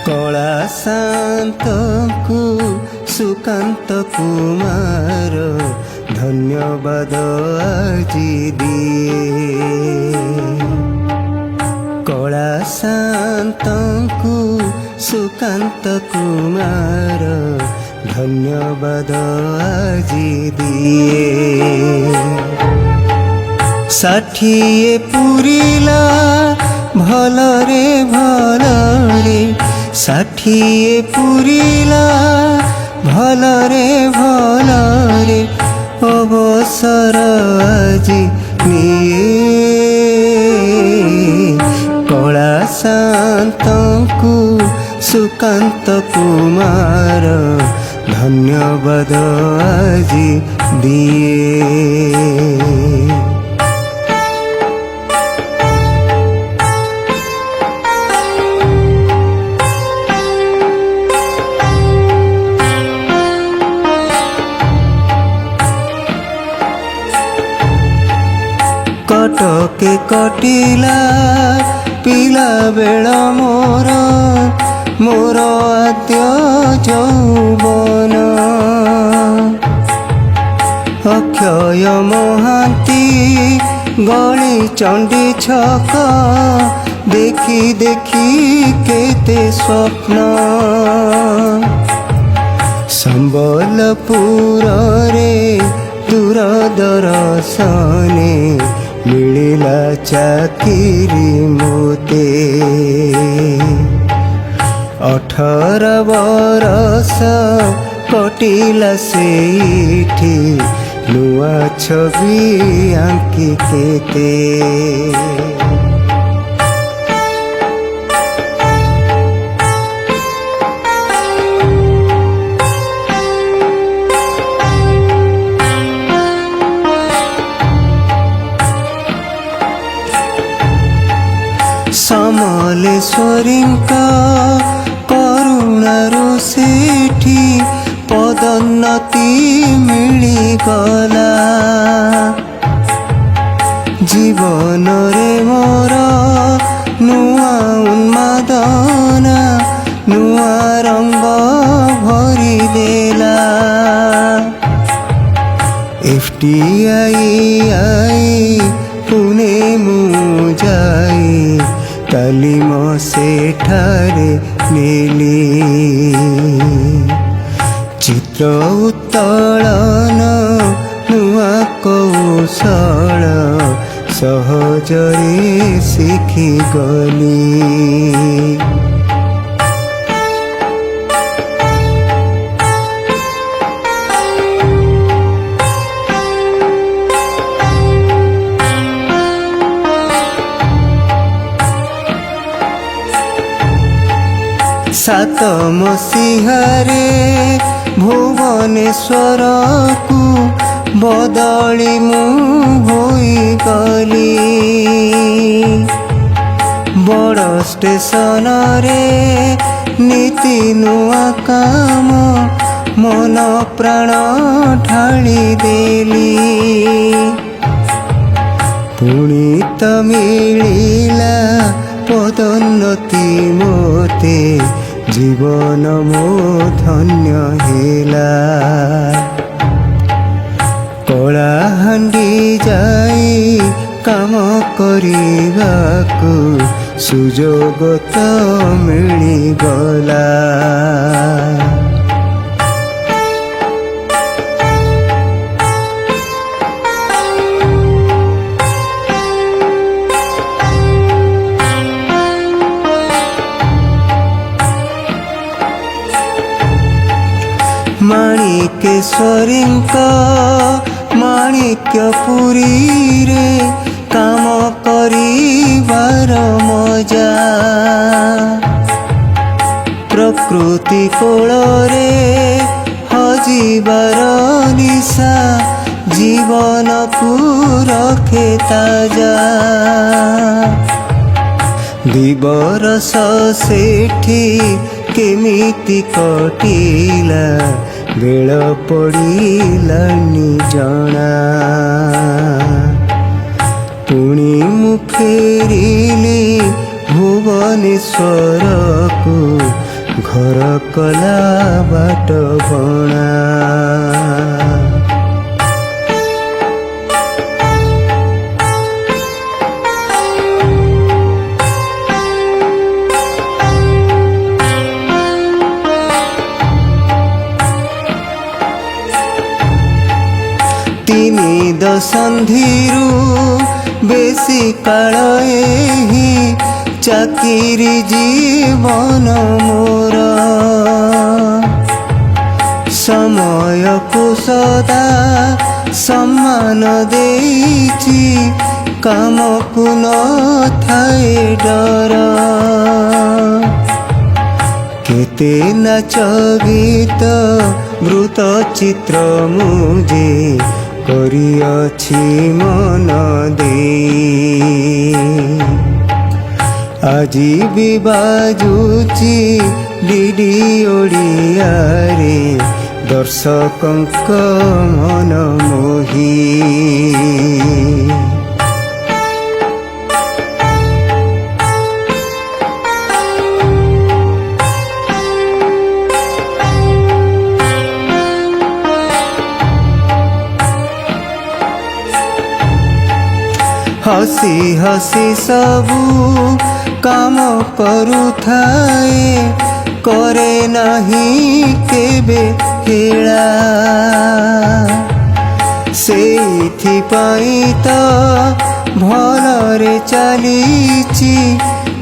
कला शांत को सुकांत कुमार धन्यवाद आजी दिए। कला शांत को सुकांत कुमार धन्यवाद आजी दिए। षाठिए पुरिला भलरे भलरे, षाठिए पुरिला भलरे भलरे अवसर आजी निये। कला शांत को सुकांत कुमार धन्यवाद आजी दिए। कटके कटिला पिला बेल मोर मोर आद्य यौवन। अक्षय महांती गली चंडी छक देखी देखी केते स्वप्न। संबलपुर रे दूर दर्शने मिलिला चाकिरी मोते। 18 बरस कटिला सेठी नुआ छवि आंकी केते। समलेश्वरींका करुणारू सेठी पदोन्नति मिलिगला। जीवन रे मोर नुआ उन्मादना नुआ रंग भरी देला। FTI पुणे मुजाई तालीम सेठारे नेली। चित्र उत्तोलन नुआ कौशल सहजरे शिखी गली। सात मसीहारे भुवनेश्वर को बदली मु होई गली। बड़ स्टेशन रे नीति नुआ काम मन प्राण ढाली देली। पुणी त मिलिला पदोन्नति मोते जीवन मो धन्य हेला। कलाहांडी जाई काम करिबाकू सुजोग तो मिलिगला। माणिकेश्वरींका माणिक्यपुरी रे काम करिबार मजा। प्रकृति कोल रे हजिबार निशा जीवन को रखे ताजा। दिवरस सेठी केमिति कटिला बेल पड़िलानी जना। पुणी मु फेरिली भुवनेश्वर को घर कला बाट बणा ତିନି ଦଶନ୍ଧିରୁ ବେଶୀ କାଳ ଏହି ଚାକିରି ଜୀବନ ମୋର ସମୟକୁ ସଦା ସମ୍ମାନ ଦେଇଛି କାମକୁ ନଥାଏ ଡର କେତେ ନାଚ ଗୀତ ମୃତ ଚିତ୍ର ମୁଁ ଯେ କରିଅଛି ମନ ଦେଇ ଆଜି ବି ବାଜୁଛି ଡିଡି ଓଡ଼ିଆରେ ଦର୍ଶକଙ୍କ ମନ ମୋହି हसी हसी सबू काम करुथाए करे नहीं केबे हेला सेइथिपाई तो भलरे चलीची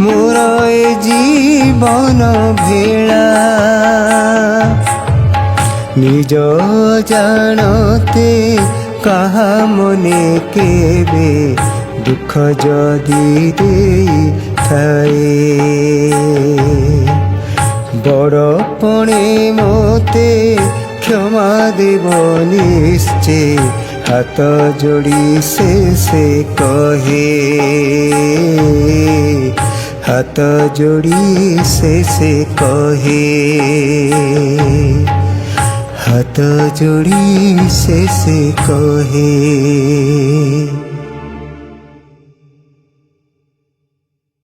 मोर ए जीवन भेला निज जानते कहा मने केबे दुख जदि देइथाए बड़पणे मोते क्षमा देव निश्चय हाथ जोड़ी से कहे हाथ जोड़ी से कहे हाथ जोड़ी से कहे